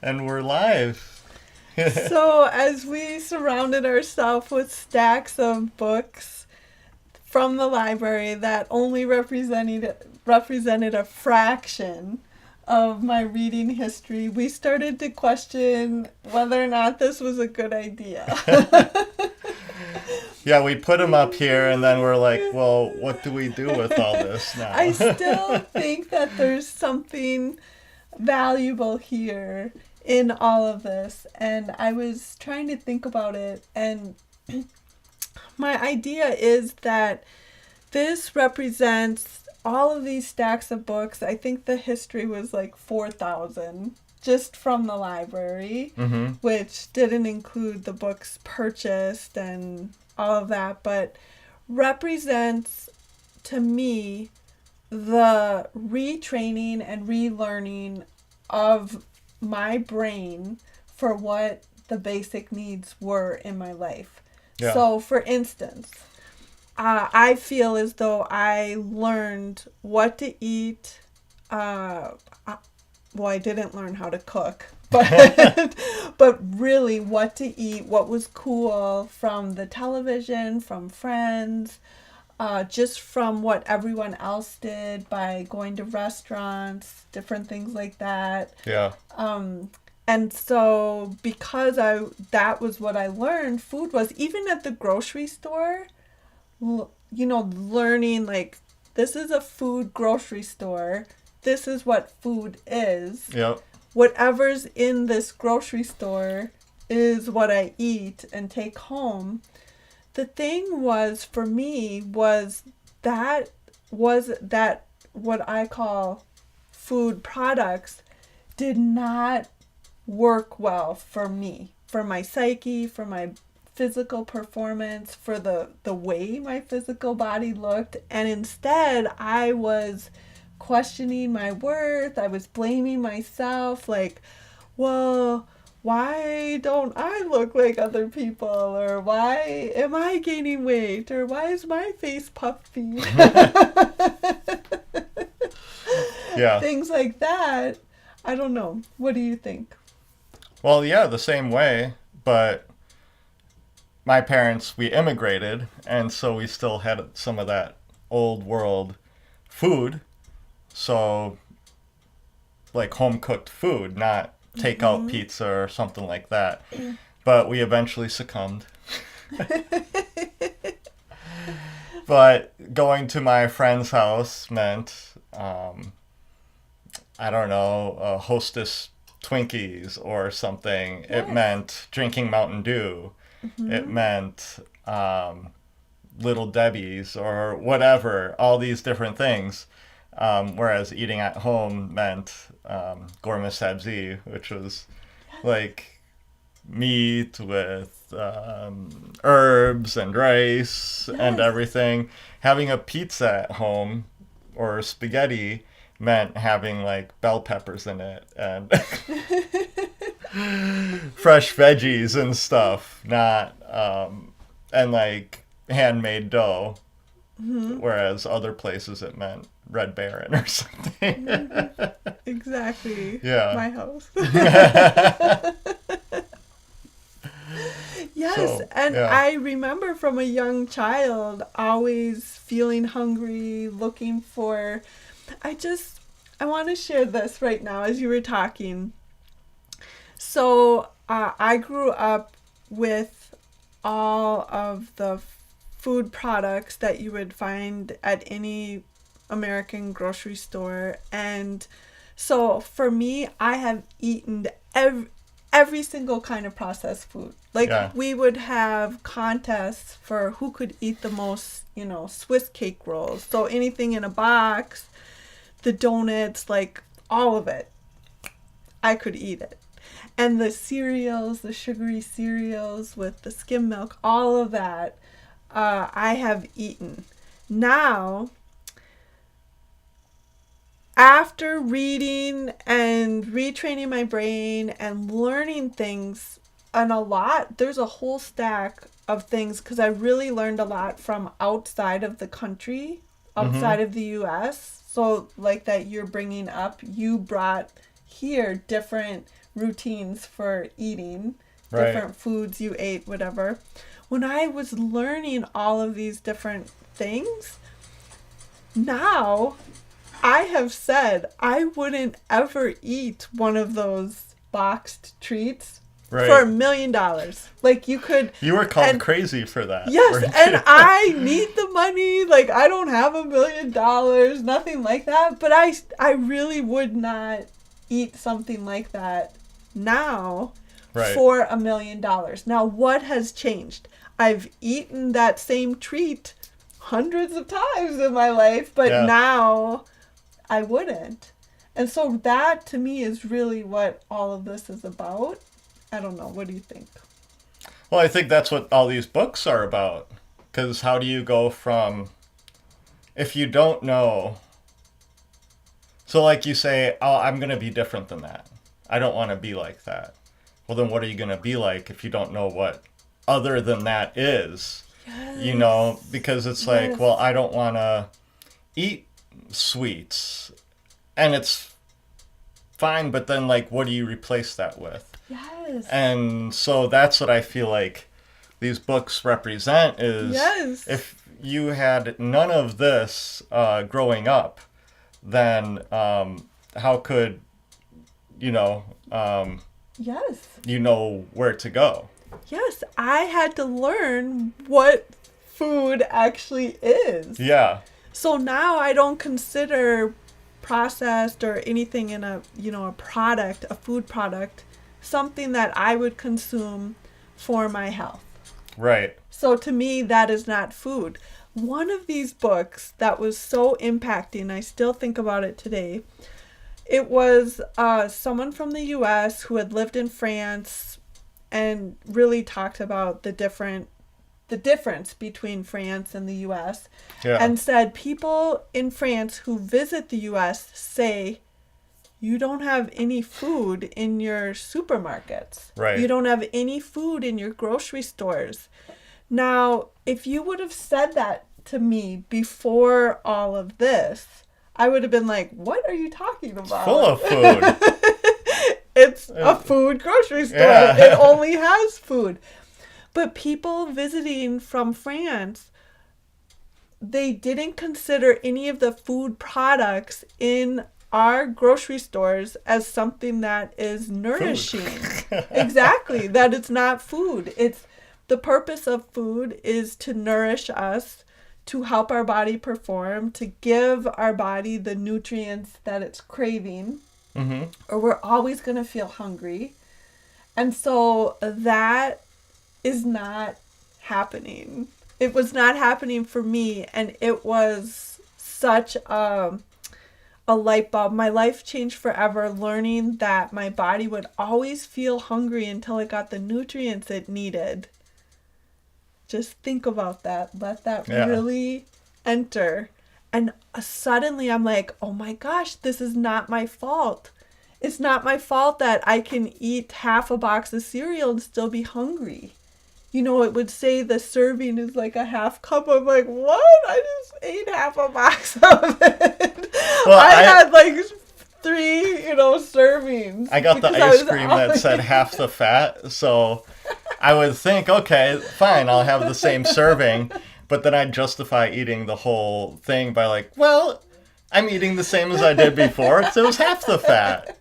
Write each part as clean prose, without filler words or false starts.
And we're live. So, as we surrounded ourselves with stacks of books from the library that only represented a fraction of my reading history, we started to question whether or not this was a good idea. Yeah, we put them up here and then we're like, well, what do we do with all this I now? still think that there's something valuable here in all of this, and I was trying to think about it, and my idea is that this represents all of these stacks of books. I think the history was like 4,000 just from the library, Mm-hmm. which didn't include the books purchased and all of that, but represents to me the retraining and relearning of my brain for what the basic needs were in my life. Yeah. So, for instance, I feel as though I learned what to eat. Well, I didn't learn how to cook, but but really what to eat, what was cool from the television, from friends, just from what everyone else did by going to restaurants, different things like that. Yeah. And so because that was what I learned, food was even at the grocery store, learning like this is a food grocery store. This is what food is. Yep. Whatever's in this grocery store is what I eat and take home. The thing was for me was that what I call food products did not work well for me, for my psyche, for my physical performance, for the way my physical body looked. And instead I was questioning my worth. I was blaming myself, like, well, why don't I look like other people? Or why am I gaining weight? Or why is my face puffy? Yeah. Things like that. I don't know. What do you think? Well, yeah, the same way, but my parents, we immigrated, and so we still had some of that old world food. So, like home cooked food, not takeout pizza or something like that. But we eventually succumbed. But going to my friend's house meant, I don't know, Hostess Twinkies or something. It Yes. meant drinking Mountain Dew. It meant Little Debbie's or whatever, all these different things. Whereas eating at home meant gourmet sabzi, which was like meat with herbs and rice and Yes. everything. Having a pizza at home or spaghetti meant having like bell peppers in it and fresh veggies and stuff, not and like handmade dough. Whereas other places it meant Red Baron or something. Exactly. Yeah. My house. Yes, So, and yeah. I remember from a young child always feeling hungry, looking for. I want to share this right now as you were talking. So, I grew up with all of the food products that you would find at any American grocery store. And so for me, I have eaten every single kind of processed food. Like Yeah. we would have contests for who could eat the most, Swiss cake rolls. So anything in a box, the donuts, like all of it, I could eat it. And the cereals, the sugary cereals with the skim milk, all of that, I have eaten. Now, after reading and retraining my brain and learning things, and there's a whole stack of things because I really learned a lot from outside of the country, outside of the US. So, like that you're bringing up, you brought hear different routines for eating, Right. different foods you ate, whatever. When I was learning all of these different things, now I have said I wouldn't ever eat one of those boxed treats Right. for $1 million. Like you could. You were called and- crazy for that. Yes, weren't and you? I need the money. Like I don't have $1 million, nothing like that. But I really would not eat something like that now Right. for $1 million. Now what has changed? I've eaten that same treat hundreds of times in my life, but Yeah. now I wouldn't. And so that to me is really what all of this is about. I don't know. What do you think? Well, I think that's what all these books are about. Because how do you go from, if you don't know, so like you say, oh, I'm going to be different than that. I don't want to be like that. Well, then what are you going to be like if you don't know what other than that is? Yes. You know, because it's like, Yes. well, I don't want to eat sweets. And it's fine, but then like, what do you replace that with? Yes. And so that's what I feel like these books represent is Yes. if you had none of this growing up, then how could Yes. you know where to go? Yes. I had to learn what food actually is. Yeah, So now I don't consider processed or anything in a product, a food product, something that I would consume for my health. right. So to me, that is not food. One of these books that was so impacting, I still think about it today. It was someone from the U.S. who had lived in France and really talked about the difference between France and the U.S. Yeah, and said people in France who visit the U.S. say you don't have any food in your supermarkets. Right. You don't have any food in your grocery stores. Now, if you would have said that to me before all of this, I would have been like, what are you talking about? full of food. It's a food grocery store. Yeah. It only has food. But people visiting from France, they didn't consider any of the food products in our grocery stores as something that is nourishing. Exactly. That it's not food. It's the purpose of food is to nourish us, to help our body perform, to give our body the nutrients that it's craving, Mm-hmm. or we're always going to feel hungry. And so that is not happening. It was not happening for me, and it was such a light bulb. My life changed forever learning that my body would always feel hungry until it got the nutrients it needed. Just think about that. Let that Yeah. really enter. And suddenly I'm like, oh my gosh, this is not my fault. It's not my fault that I can eat half a box of cereal and still be hungry. You know, it would say the serving is like a half cup. I'm like, what? I just ate half a box of it. Well, I had like 3, servings. I got the because I ice was cream that said half the fat, so I would think, okay, fine, I'll have the same serving, but then I'd justify eating the whole thing by like, well, I'm eating the same as I did before, so it was half the fat.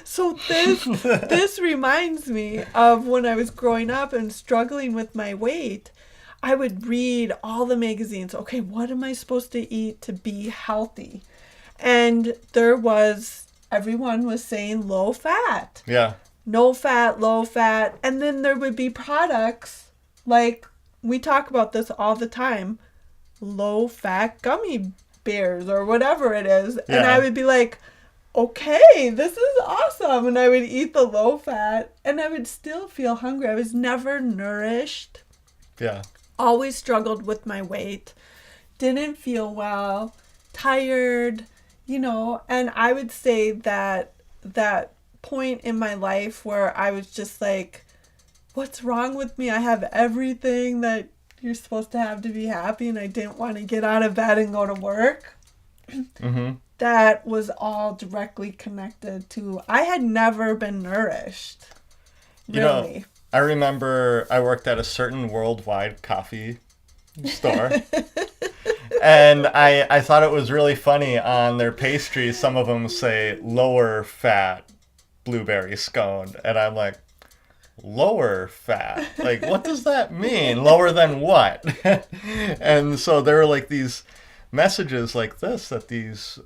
So this reminds me of when I was growing up and struggling with my weight. I would read all the magazines. Okay, what am I supposed to eat to be healthy? And everyone was saying low fat. Yeah, No fat, low fat. And then there would be products like, we talk about this all the time, low fat gummy bears or whatever it is. And Yeah. I would be like, okay, this is awesome. And I would eat the low fat and I would still feel hungry. I was never nourished. yeah, Always struggled with my weight. Didn't feel well. Tired, and I would say that point in my life where I was just like, what's wrong with me? I have everything that you're supposed to have to be happy, and I didn't want to get out of bed and go to work. mm-hmm. that was all directly connected to, I had never been nourished. You know, Really. I remember I worked at a certain worldwide coffee store. And I thought it was really funny on their pastries. Some of them say lower fat blueberry scone. And I'm like, lower fat? Like, what does that mean? Lower than what? And so there were like these messages like this that these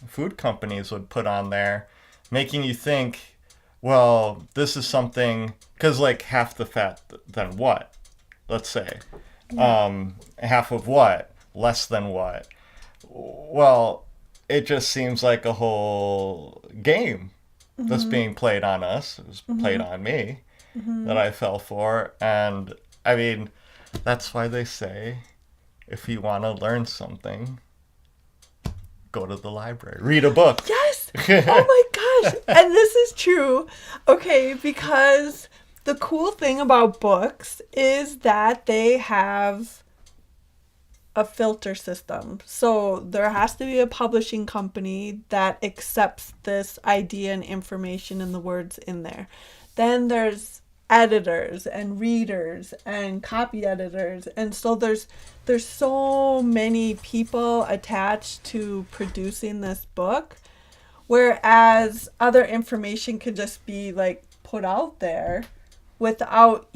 food companies would put on there, making you think, well, this is something, because like half the fat than what? Let's say. Half of what? Less than what? Well, it just seems like a whole game that's being played on us. It was played on me that I fell for. And I mean, that's why they say if you want to learn something, go to the library, read a book. Yes. Oh my gosh. And this is true. Okay, because the cool thing about books is that they have a filter system. So there has to be a publishing company that accepts this idea and information and the words in there. Then there's editors and readers and copy editors, and so there's so many people attached to producing this book, whereas other information could just be like put out there without,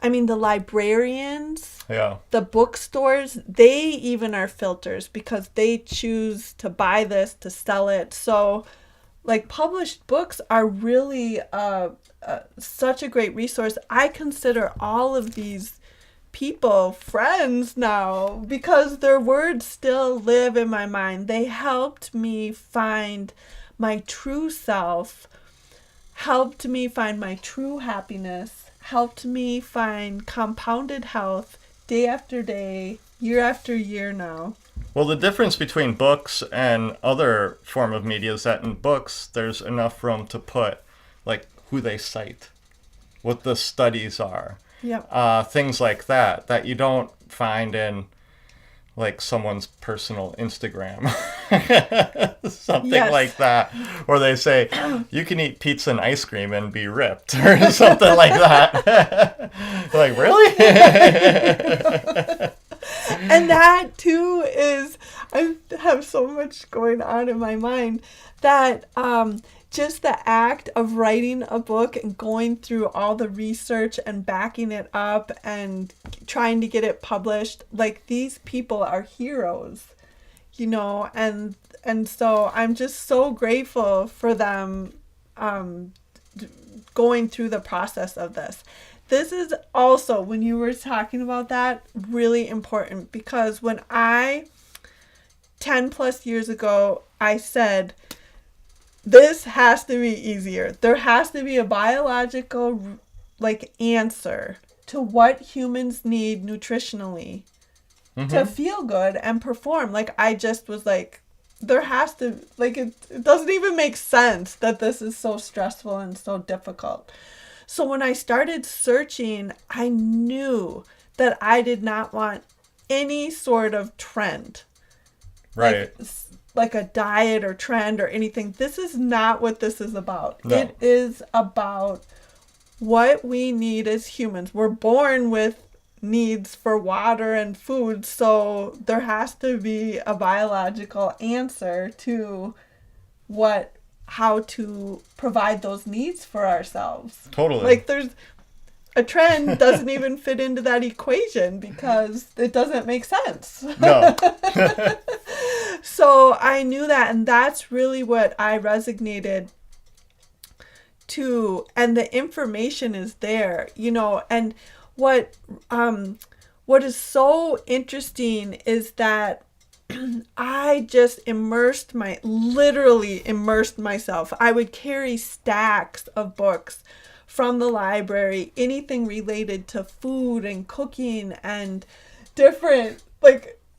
I mean, the librarians, the bookstores, they even are filters because they choose to buy this to sell it. So like published books are really such a great resource. I consider all of these people friends now because their words still live in my mind. They helped me find my true self, helped me find my true happiness, helped me find compounded health day after day, year after year now. Well, the difference between books and other form of media is that in books, there's enough room to put, like, who they cite, what the studies are, things like that you don't find in, like, someone's personal Instagram, something like that, where they say, you can eat pizza and ice cream and be ripped, or something like that. Like, really? And that too is, I have so much going on in my mind that just the act of writing a book and going through all the research and backing it up and trying to get it published, like these people are heroes, and so I'm just so grateful for them going through the process of this. This is also, when you were talking about that, really important because when 10 plus years ago, I said, this has to be easier. There has to be a biological, answer to what humans need nutritionally to feel good and perform. I just was like, there has to, it doesn't even make sense that this is so stressful and so difficult. So when I started searching, I knew that I did not want any sort of trend. Right. Like a diet or trend or anything. This is not what this is about. No. It is about what we need as humans. We're born with needs for water and food, so there has to be a biological answer to how to provide those needs for ourselves. Totally. There's a trend doesn't even fit into that equation because it doesn't make sense. No. So I knew that, and that's really what I resonated to, and the information is there, and what is so interesting is that I just literally immersed myself. I would carry stacks of books from the library, anything related to food and cooking and different,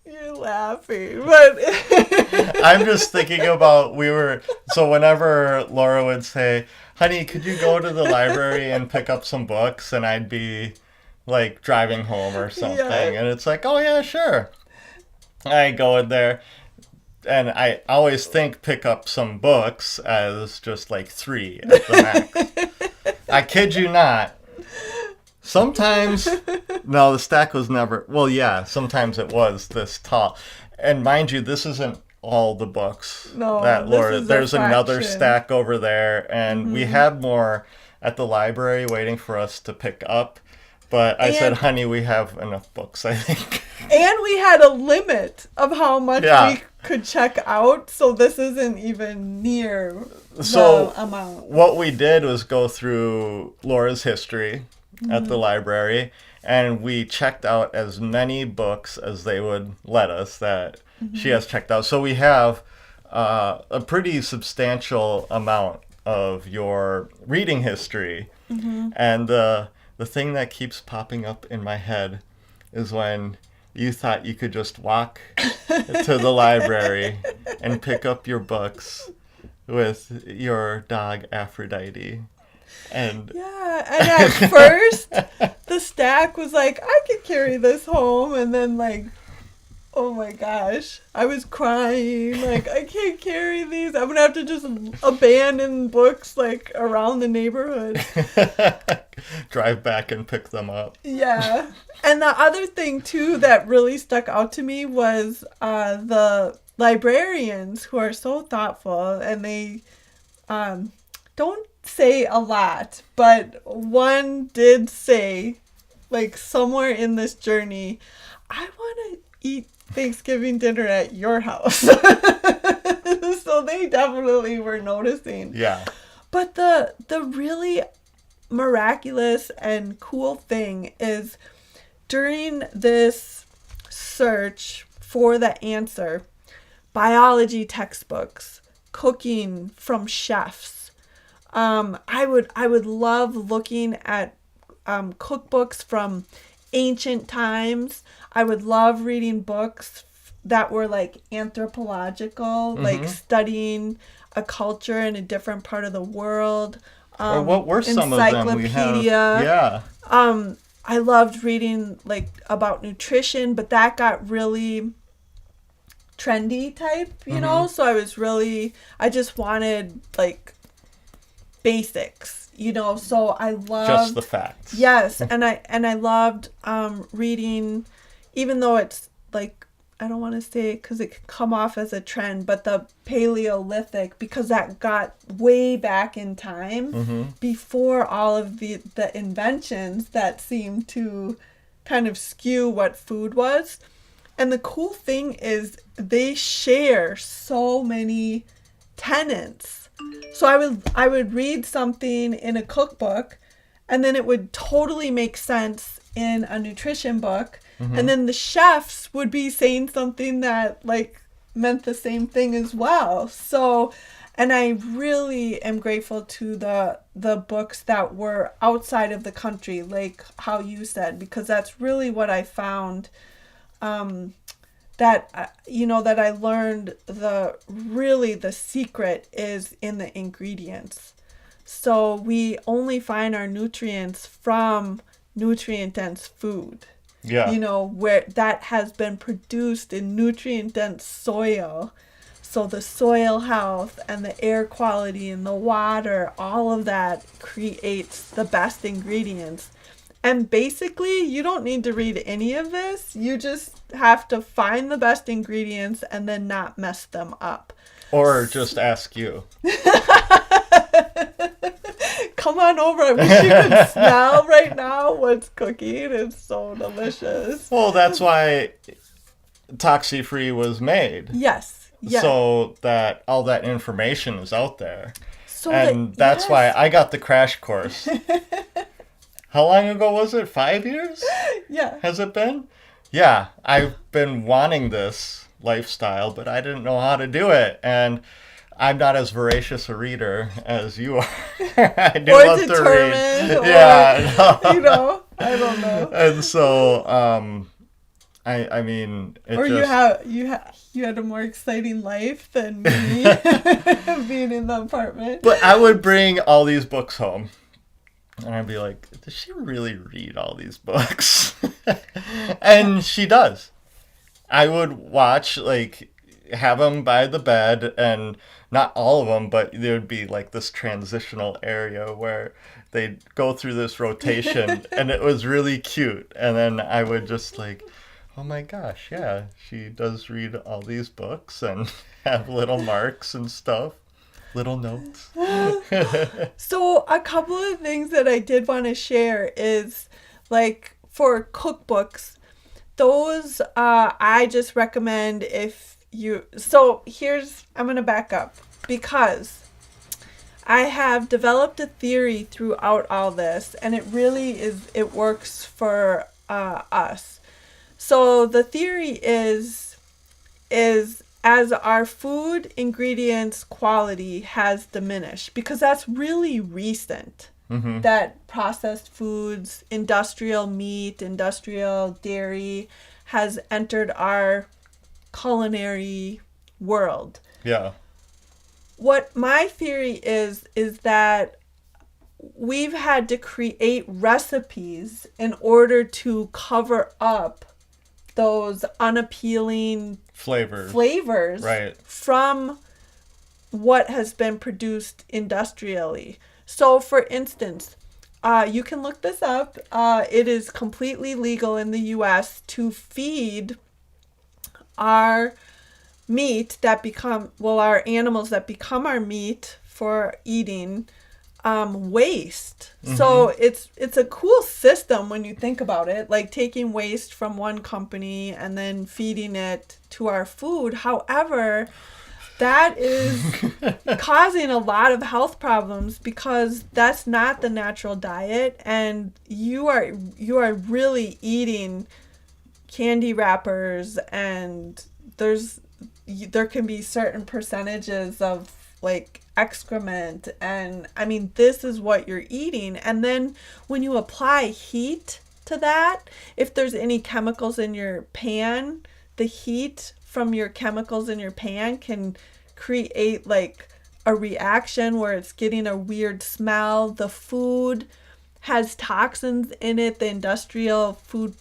you're laughing, but I'm just thinking about so whenever Laura would say, honey, could you go to the library and pick up some books? And I'd be driving home or something. And it's like, oh yeah, sure. I go in there and I always think pick up some books as just like 3 at the max. I kid you not. Sometimes, no, the stack was never, well, yeah, sometimes it was this tall. And mind you, this isn't all the books No, that this Laura, is a there's another fraction. stack over there, and we had more at the library waiting for us to pick up. But I said, And- honey, we have enough books, I think. And we had a limit of how much Yeah. we could check out, so this isn't even near So the amount. what we did was go through Laura's history at the library, and we checked out as many books as they would let us that she has checked out. So we have a pretty substantial amount of your reading history. And the thing that keeps popping up in my head is when you thought you could just walk to the library and pick up your books with your dog Aphrodite. And Yeah, and at first, the stack was like, I could carry this home, and then like, oh my gosh, I was crying, like, I can't carry these, I'm gonna have to just abandon books, like, around the neighborhood. drive back and pick them up. Yeah, and the other thing, too, that really stuck out to me was the librarians who are so thoughtful, and they don't say a lot, but one did say, like, somewhere in this journey, I want to eat Thanksgiving dinner at your house. So they definitely were noticing. Yeah. But the really miraculous and cool thing is during this search for the answer, biology textbooks, cooking from chefs, I would love looking at cookbooks from ancient times. I would love reading books that were like anthropological, like studying a culture in a different part of the world. Or what were some of them we have? Encyclopedia. Yeah. I loved reading like about nutrition, but that got really trendy type, you know? So I just wanted like basics, you know? So I loved Just the facts. Yes, and I loved reading, even though it's like, I don't want to say it because it could come off as a trend, but the Paleolithic, because that got way back in time before all of the inventions that seemed to kind of skew what food was. And the cool thing is they share so many tenets. So I would read something in a cookbook, and then it would totally make sense in a nutrition book. And then the chefs would be saying something that like meant the same thing as well. So, and I really am grateful to the books that were outside of the country, like how you said, because that's really what I found, that, you know, that I learned the secret is in the ingredients. So we only find our nutrients from nutrient-dense food. Yeah. You know, where that has been produced in nutrient-dense soil. So the soil health and the air quality and the water, all of that creates the best ingredients. And basically, you don't need to read any of this. You just have to find the best ingredients and then not mess them up. Or just ask you. Come on over. I wish you could smell right now what's cooking. It's so delicious. Well, that's why Toxyfree was made. Yes. Yes. So that all that information is out there. So And that's why I got the crash course. How long ago was it? 5 years? Yeah. Has it been? Yeah, I've been wanting this lifestyle, but I didn't know how to do it. And I'm not as voracious a reader as you are. I do Or love to read. determined, or, Yeah, no. you know, I don't know. And so, I mean, it Or just... you had a more exciting life than me, being in the apartment. But I would bring all these books home. And I'd be like, does she really read all these books? And she does. I would watch, like, have them by the bed, and not all of them, but there would be like this transitional area where they'd go through this rotation, and it was really cute. And then I would just like, oh my gosh, yeah, she does read all these books and have little marks and stuff, little notes. So a couple of things that I did want to share is like for cookbooks, those I just recommend if you. So I'm going to back up because I have developed a theory throughout all this, and it really it works for us. So the theory is as our food ingredients quality has diminished, because that's really recent, that processed foods, industrial meat, industrial dairy has entered our culinary world. Yeah. What my theory is that we've had to create recipes in order to cover up those unappealing flavors right, from what has been produced industrially. So, for instance, you can look this up. It is completely legal in the U.S. to feed our meat our animals that become our meat for eating, waste. So it's a cool system when you think about it, like taking waste from one company and then feeding it to our food. However, that is causing a lot of health problems because that's not the natural diet, and you are really eating candy wrappers, and there can be certain percentages of like excrement, and I mean, this is what you're eating. And then when you apply heat to that, if there's any chemicals in your pan, the heat from your chemicals in your pan can create like a reaction where it's getting a weird smell. The food has toxins in it, the industrial food,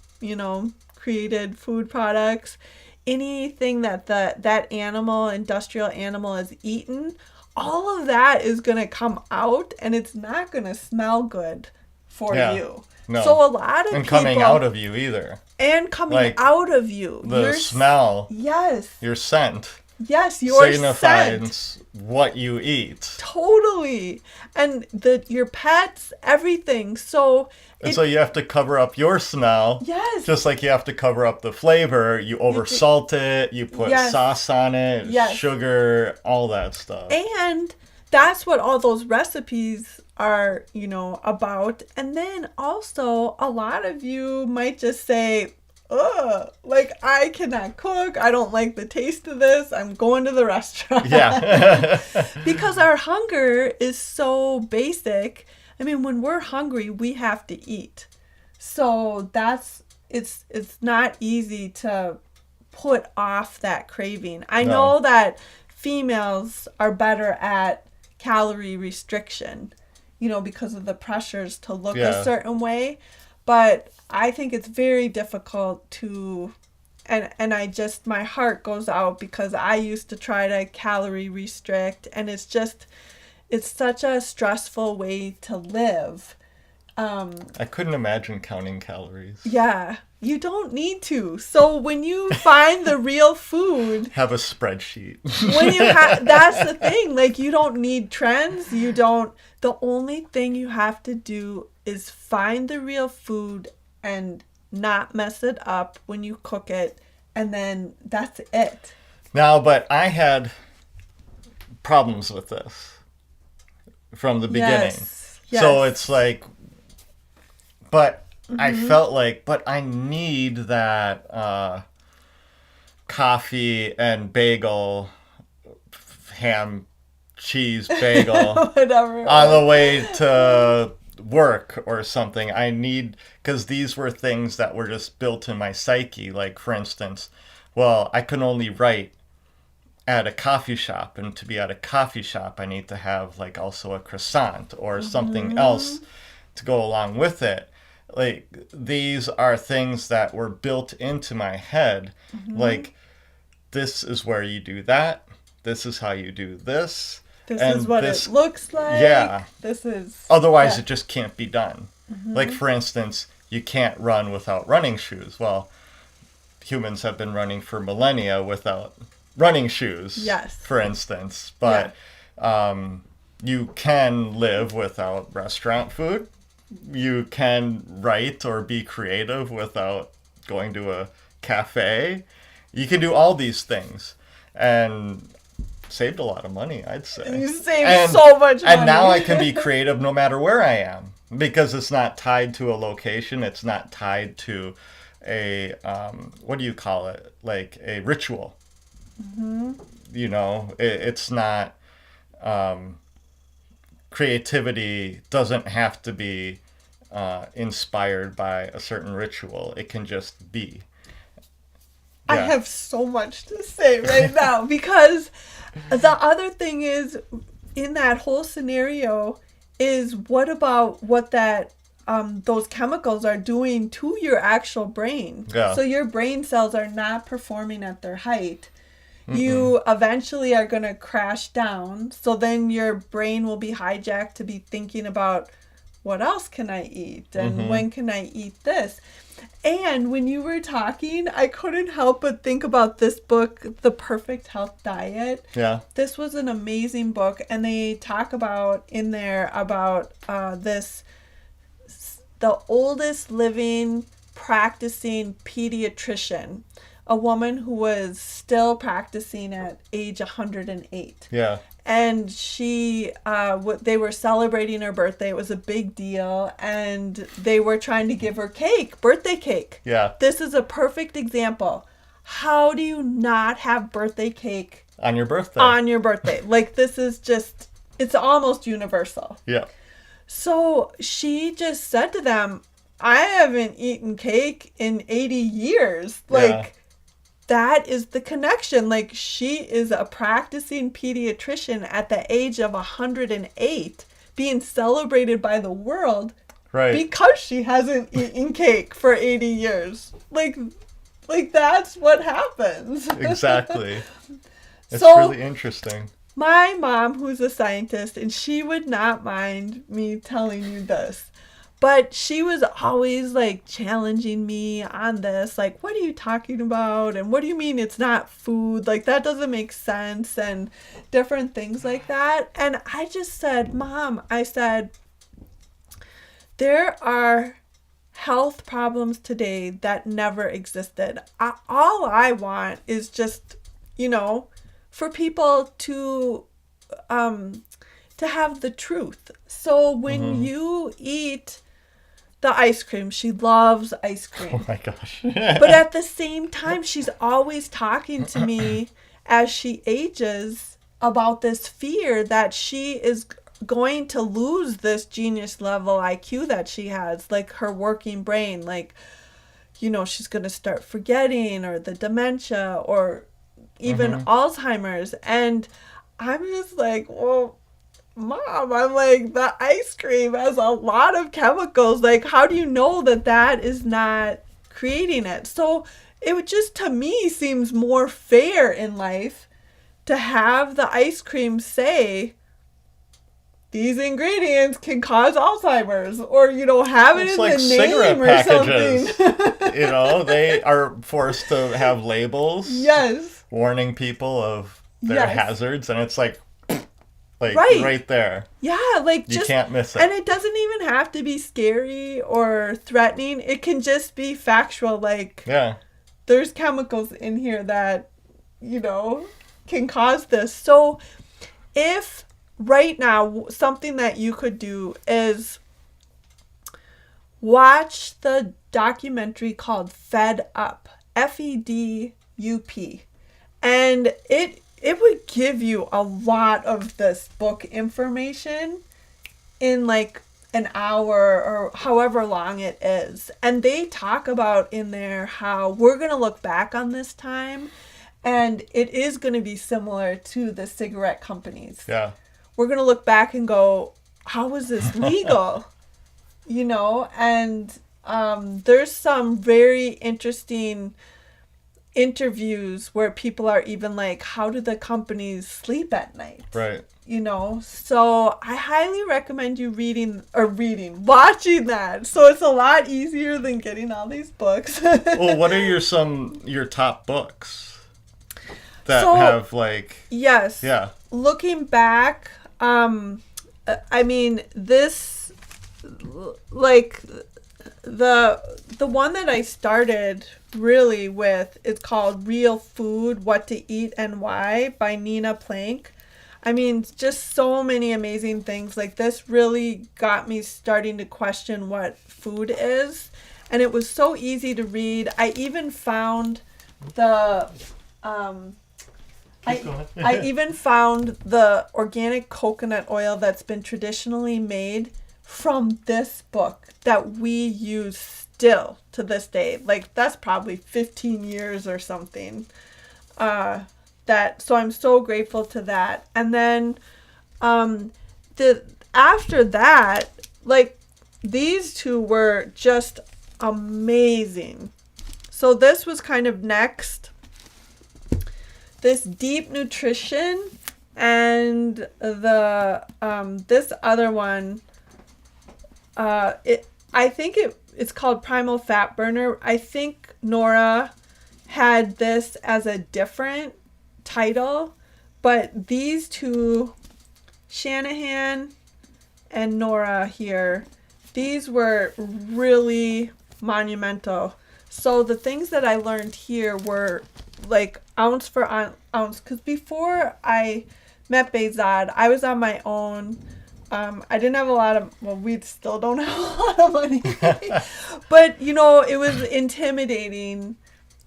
created food products. Anything that industrial animal has eaten, all of that is going to come out, and it's not going to smell good for you. No. So a lot of and people... coming out of you either. And coming out of you. The smell. Yes. Your scent. Yes, your signifies scent. What you eat. Totally. And your pets, everything. So you have to cover up your smell. Yes. Just like you have to cover up the flavor. You over salt it. You put sauce on it. Yes. Sugar. All that stuff. And that's what all those recipes are, about. And then also a lot of you might just say, ugh, like I cannot cook. I don't like the taste of this. I'm going to the restaurant. Yeah. Because our hunger is so basic. I mean, when we're hungry, we have to eat. So it's not easy to put off that craving. I know that females are better at calorie restriction, because of the pressures to look a certain way. But I think it's very difficult to, and my heart goes out because I used to try to calorie restrict, and it's such a stressful way to live. I couldn't imagine counting calories. Yeah, you don't need to. So when you find the real food, have a spreadsheet. That's the thing. Like, you don't need trends. The only thing you have to do is find the real food and not mess it up when you cook it, and then that's it. Now, but I had problems with this from the beginning. Yes. So it's like, but I felt like, but I need that coffee and bagel, ham, cheese, bagel whatever on the way to work or something. I need, because these were things that were just built in my psyche. Like, for instance, well, I can only write at a coffee shop, and to be at a coffee shop, I need to have like also a croissant or something else to go along with it. Like, these are things that were built into my head. Like, this is where you do that. This is how you do this. This and is what this, it looks like. Yeah. This is... Otherwise, yeah. it just can't be done. Like, for instance, you can't run without running shoes. Well, humans have been running for millennia without running shoes, Yes. for instance. But you can live without restaurant food. You can write or be creative without going to a cafe. You can do all these things. And saved a lot of money, I'd say. You saved so much money. And now I can be creative no matter where I am. Because it's not tied to a location. It's not tied to a, what do you call it? Like a ritual. Mm-hmm. You know, it's not, creativity doesn't have to be inspired by a certain ritual. It can just be. Yeah. I have so much to say right now because the other thing is, in that whole scenario, is what about what that those chemicals are doing to your actual brain? Yeah. So your brain cells are not performing at their height. Mm-mm. You eventually are going to crash down. So then your brain will be hijacked to be thinking about, what else can I eat? And when can I eat this? And when you were talking, I couldn't help but think about this book, The Perfect Health Diet. Yeah. This was an amazing book. And they talk about in there about the oldest living practicing pediatrician, a woman who was still practicing at age 108. Yeah. And she, they were celebrating her birthday. It was a big deal. And they were trying to give her cake, birthday cake. Yeah. This is a perfect example. How do you not have birthday cake on your birthday? On your birthday. Like, this is just, it's almost universal. Yeah. So she just said to them, I haven't eaten cake in 80 years. Like, that is the connection. Like, she is a practicing pediatrician at the age of 108, being celebrated by the world, right? Because she hasn't eaten cake for 80 years. Like that's what happens. Exactly. It's so, really interesting. My mom, who's a scientist, and she would not mind me telling you this, but she was always like challenging me on this. Like, what are you talking about? And what do you mean it's not food? Like, that doesn't make sense, and different things like that. And I just said, Mom, I said, there are health problems today that never existed. All I want is just, for people to have the truth. So when you eat the ice cream, she loves ice cream. Oh my gosh. But at the same time, she's always talking to me as she ages about this fear that she is going to lose this genius level IQ that she has, like her working brain, like, she's going to start forgetting, or the dementia, or even Alzheimer's. And I'm just like, well, Mom, I'm like, the ice cream has a lot of chemicals. Like, how do you know that is not creating it? So it would just, to me, seems more fair in life to have the ice cream say, these ingredients can cause Alzheimer's, or, have it in like the name or packages. something. They are forced to have labels. Yes. Warning people of their hazards, and it's like right there. Yeah, like you can't miss it. And it doesn't even have to be scary or threatening. It can just be factual, like, there's chemicals in here that, can cause this. So if right now something that you could do is watch the documentary called Fed Up, FEDUP, and it would give you a lot of this book information in like an hour or however long it is. And they talk about in there how we're going to look back on this time, and it is going to be similar to the cigarette companies. Yeah. We're going to look back and go, how was this legal? And there's some very interesting interviews where people are even like, how do the companies sleep at night? Right. You know, so I highly recommend you watching that. So it's a lot easier than getting all these books. Well, what are your top books that have like? Yes. Yeah. Looking back, I mean, this, like, the one that I started really with is called Real Food: What to Eat and Why by Nina Plank. I mean, just so many amazing things. Like, this really got me starting to question what food is. And it was so easy to read. I even found the I even found the organic coconut oil that's been traditionally made from this book that we use still to this day. Like, that's probably 15 years or something. So I'm so grateful to that. And then after that, like, these two were just amazing. So this was kind of next. This Deep Nutrition and the this other one, I think it's called Primal Fat Burner. I think Nora had this as a different title, but these two, Shanahan and Nora here, these were really monumental. So the things that I learned here were like ounce for ounce, because before I met Behzad, I was on my own. I didn't have a lot of, well, we still don't have a lot of money, but you know, it was intimidating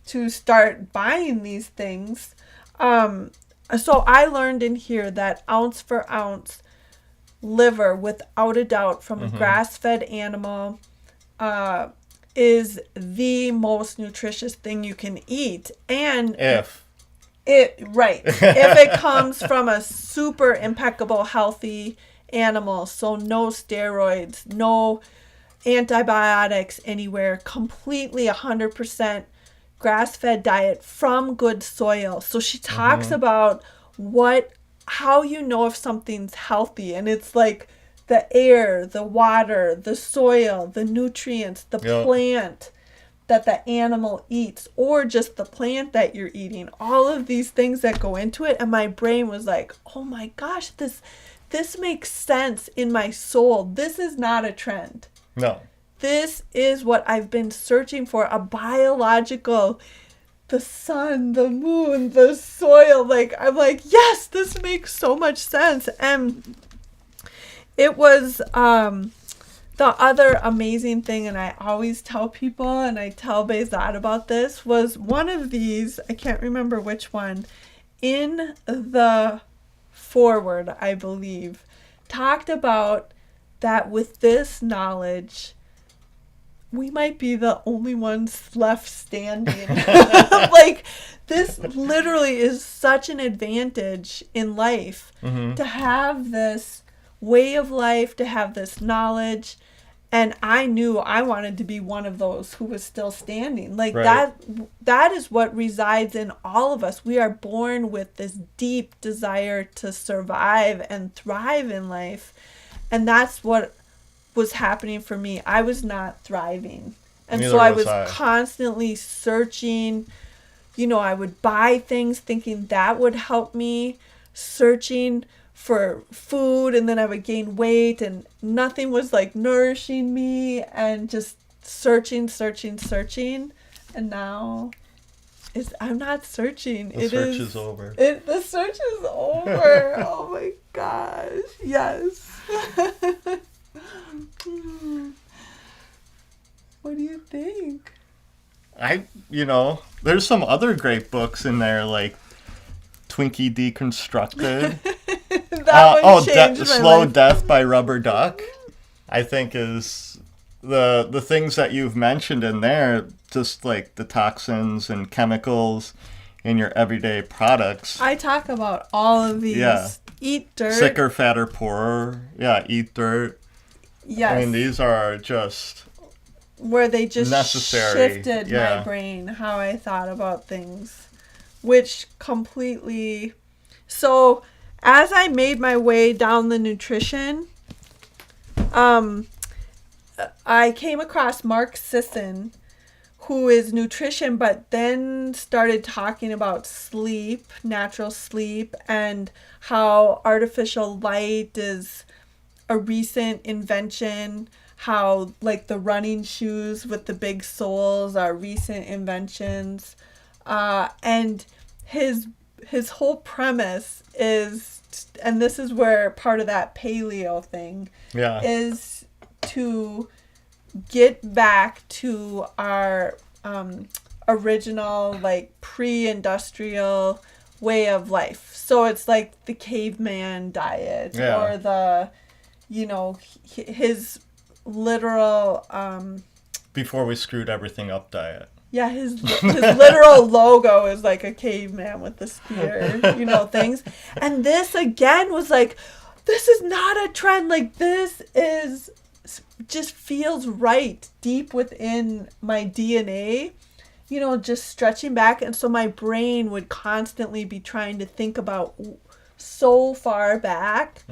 to start buying these things. So I learned in here that ounce for ounce liver, without a doubt, from a grass-fed animal, is the most nutritious thing you can eat. And if it comes from a super impeccable, healthy animal, so no steroids, no antibiotics anywhere, completely 100% grass-fed diet from good soil. So she talks about how you know if something's healthy, and it's like the air, the water, the soil, the nutrients, the plant that the animal eats, or just the plant that you're eating. All of these things that go into it, and my brain was like, oh my gosh, this makes sense in my soul. This is not a trend. No. This is what I've been searching for, a biological, the sun, the moon, the soil. Like, I'm like, yes, this makes so much sense. And it was the other amazing thing, and I always tell people, and I tell Behzad about this, was one of these, I can't remember which one, in the foreword, I believe, talked about that with this knowledge, we might be the only ones left standing. Like, this literally is such an advantage in life to have this way of life, to have this knowledge. And I knew I wanted to be one of those who was still standing. Like, that is what resides in all of us. We are born with this deep desire to survive and thrive in life. And that's what was happening for me. I was not thriving. And so I was constantly searching. You know, I would buy things thinking that would help me, searching for food, and then I would gain weight and nothing was like nourishing me, and just searching. And now I'm not searching. The search is over. The search is over. Oh my gosh. Yes. What do you think? There's some other great books in there, like Twinkie Deconstructed. Slow Death by Rubber Duck, I think is the things that you've mentioned in there, just like the toxins and chemicals in your everyday products. I talk about all of these. Yeah. Eat dirt. Sicker, fatter, poorer. Yeah, eat dirt. Yes. I mean, these are just where they just necessary. shifted Yeah. my brain, how I thought about things, which completely. So as I made my way down the nutrition, I came across Mark Sisson, who is nutrition, but then started talking about sleep, natural sleep, and how artificial light is a recent invention, how like the running shoes with the big soles are recent inventions, and his whole premise is, and this is where part of that paleo thing Yeah. is, to get back to our original, like, pre-industrial way of life. So it's like the caveman diet, Yeah. or the, his literal, Before we screwed everything up diet. yeah, his literal logo is like a caveman with the spear, things. And this again was like, this is not a trend. Like, this is just feels right deep within my DNA, just stretching back. And so my brain would constantly be trying to think about so far back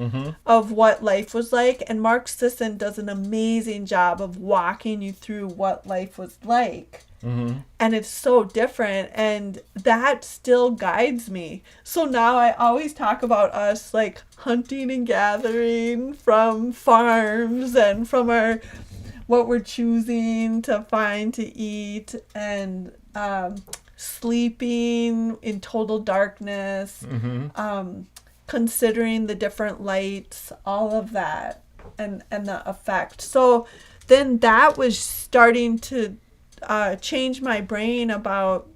of what life was like. And Mark Sisson does an amazing job of walking you through what life was like. And it's so different, and that still guides me. So now I always talk about us like hunting and gathering from farms, and from what we're choosing to find to eat, and sleeping in total darkness, considering the different lights, all of that, and the effect. So then that was starting to change my brain about,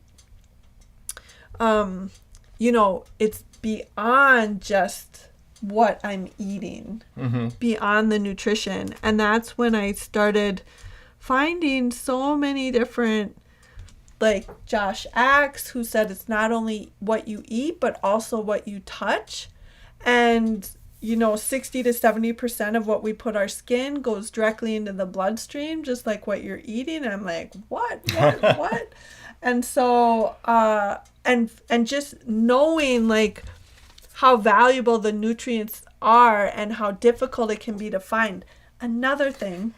it's beyond just what I'm eating, beyond the nutrition. And that's when I started finding so many different, like Josh Axe, who said it's not only what you eat, but also what you touch. And 60 to 70% of what we put our skin goes directly into the bloodstream, just like what you're eating. And I'm like, what? And so, and just knowing like how valuable the nutrients are and how difficult it can be to find. Another thing,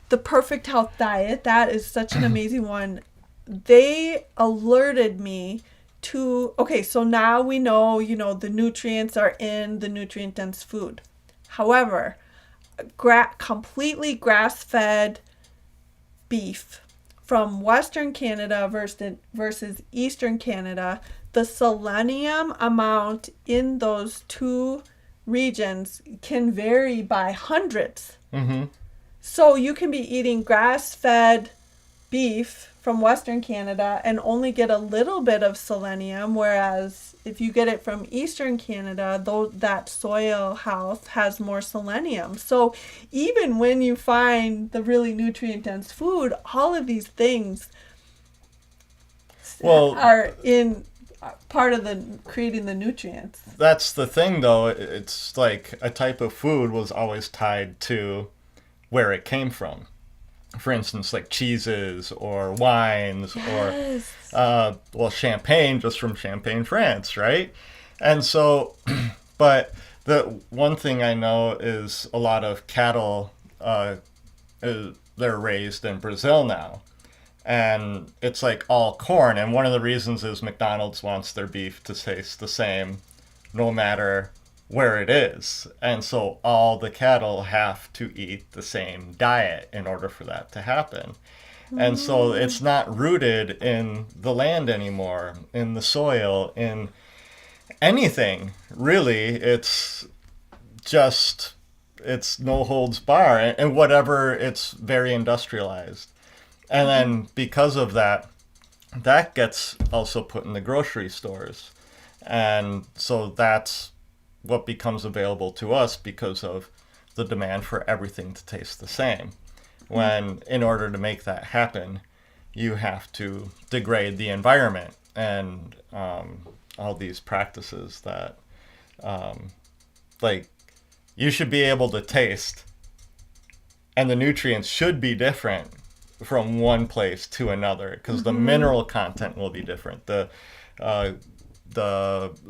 the Perfect Health Diet, that is such an amazing one. They alerted me to, okay, so now we know, the nutrients are in the nutrient-dense food. However, completely grass-fed beef from Western Canada versus Eastern Canada, the selenium amount in those two regions can vary by hundreds. So you can be eating grass-fed beef from Western Canada and only get a little bit of selenium, whereas if you get it from Eastern Canada, though, that soil health has more selenium. So even when you find the really nutrient-dense food, all of these things are in part of the creating the nutrients. That's the thing, though. It's like a type of food was always tied to where it came from. For instance, like cheeses or wines, Yes. or champagne, just from Champagne, France, right? And so, but the one thing I know is a lot of cattle, they're raised in Brazil now. And it's like all corn. And one of the reasons is McDonald's wants their beef to taste the same no matter where it is. And so all the cattle have to eat the same diet in order for that to happen. And so it's not rooted in the land anymore, in the soil, in anything, really. It's just, it's no holds bar, and whatever, it's very industrialized. And then because of that, that gets also put in the grocery stores. And so that's what becomes available to us because of the demand for everything to taste the same. When in order to make that happen, you have to degrade the environment and all these practices that like you should be able to taste, and the nutrients should be different from one place to another because the mineral content will be different. The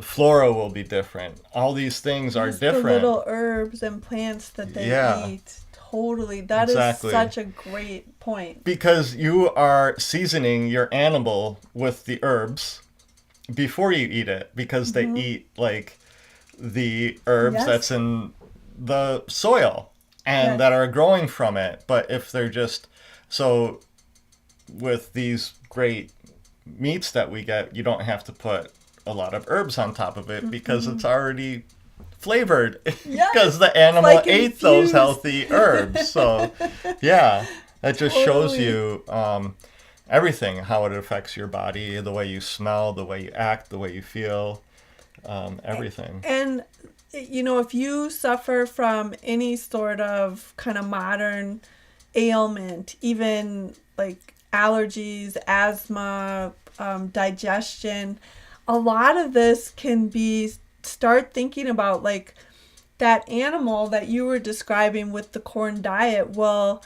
flora will be different. All these things are Just different. the little herbs and plants that they eat. Totally. That Exactly. is such a great point. Because you are seasoning your animal with the herbs before you eat it because they eat like the herbs that's in the soil and that are growing from it. But if they're just so with these great meats that we get, you don't have to put a lot of herbs on top of it because it's already flavored because the animal like ate infused. those healthy herbs. So yeah, that just shows Totally. you everything, how it affects your body, the way you smell, the way you act, the way you feel, everything. And, you know, if you suffer from any sort of kind of modern ailment, even like allergies, asthma, digestion, a lot of this can be start thinking about like that animal that you were describing with the corn diet. Well,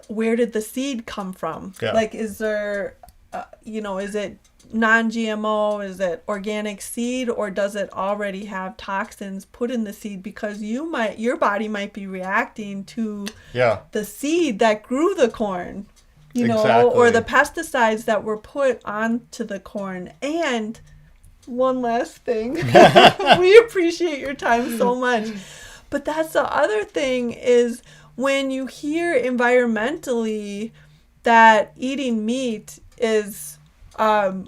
where did the seed come from? Yeah. Like, is there, is it non-GMO? Is it organic seed, or does it already have toxins put in the seed? Because your body might be reacting to the seed that grew the corn, or the pesticides that were put onto the corn. And one last thing, we appreciate your time so much, but that's the other thing is when you hear environmentally that eating meat is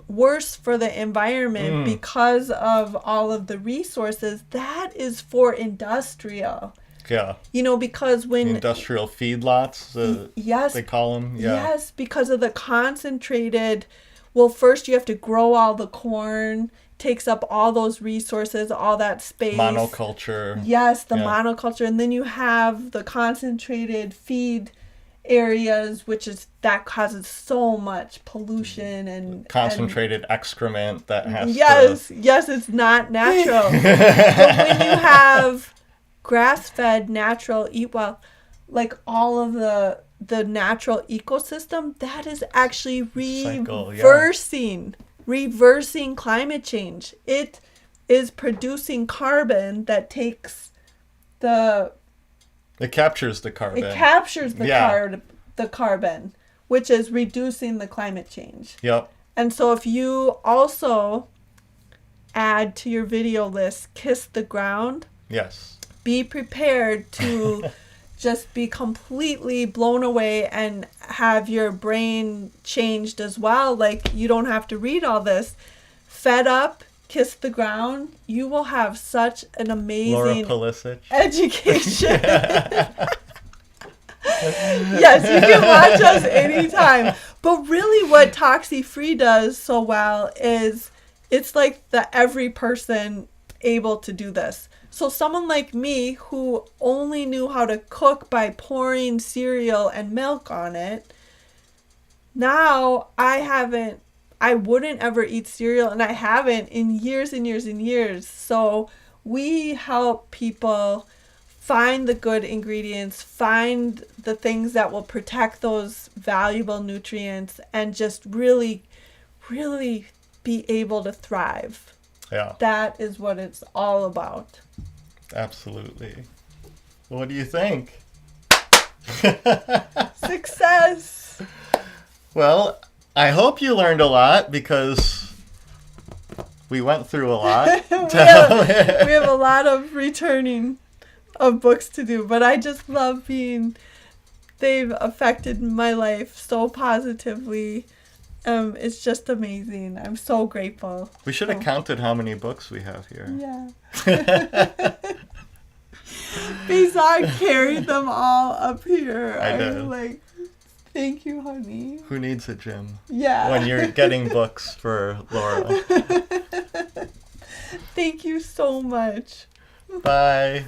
worse for the environment because of all of the resources, that is for industrial. Yeah. Because when industrial feedlots, they call them. Yeah. Yes, because of the concentrated. Well, first you have to grow all the corn, takes up all those resources, all that space. Monoculture. Yes, the monoculture, and then you have the concentrated feed areas, that causes so much pollution and concentrated excrement that has yes, it's not natural. But when you have grass-fed, natural, eat well, like all of the natural ecosystem, that is actually reversing climate change. It is producing carbon that takes it captures the carbon. It captures the carbon, which is reducing the climate change. Yep. And so if you also add to your video list, Kiss the Ground. Yes. Be prepared to just be completely blown away and have your brain changed as well. Like, you don't have to read all this. Fed Up, Kiss the Ground. You will have such an amazing education. Yes, you can watch us anytime. But really what Toxyfree does so well is it's like the every person able to do this. So someone like me who only knew how to cook by pouring cereal and milk on it, now I wouldn't ever eat cereal, and I haven't in years and years and years. So we help people find the good ingredients, find the things that will protect those valuable nutrients, and just really, really be able to thrive. Yeah. That is what it's all about. Absolutely. What do you think? Success! Well, I hope you learned a lot because we went through a lot. we have a lot of returning of books to do, but I just love they've affected my life so positively. It's just amazing. I'm so grateful. We should have counted how many books we have here. Yeah. Bizarre carried them all up here. I did. I'm like, thank you, honey. Who needs a gym? Yeah. When you're getting books for Laura. Thank you so much. Bye.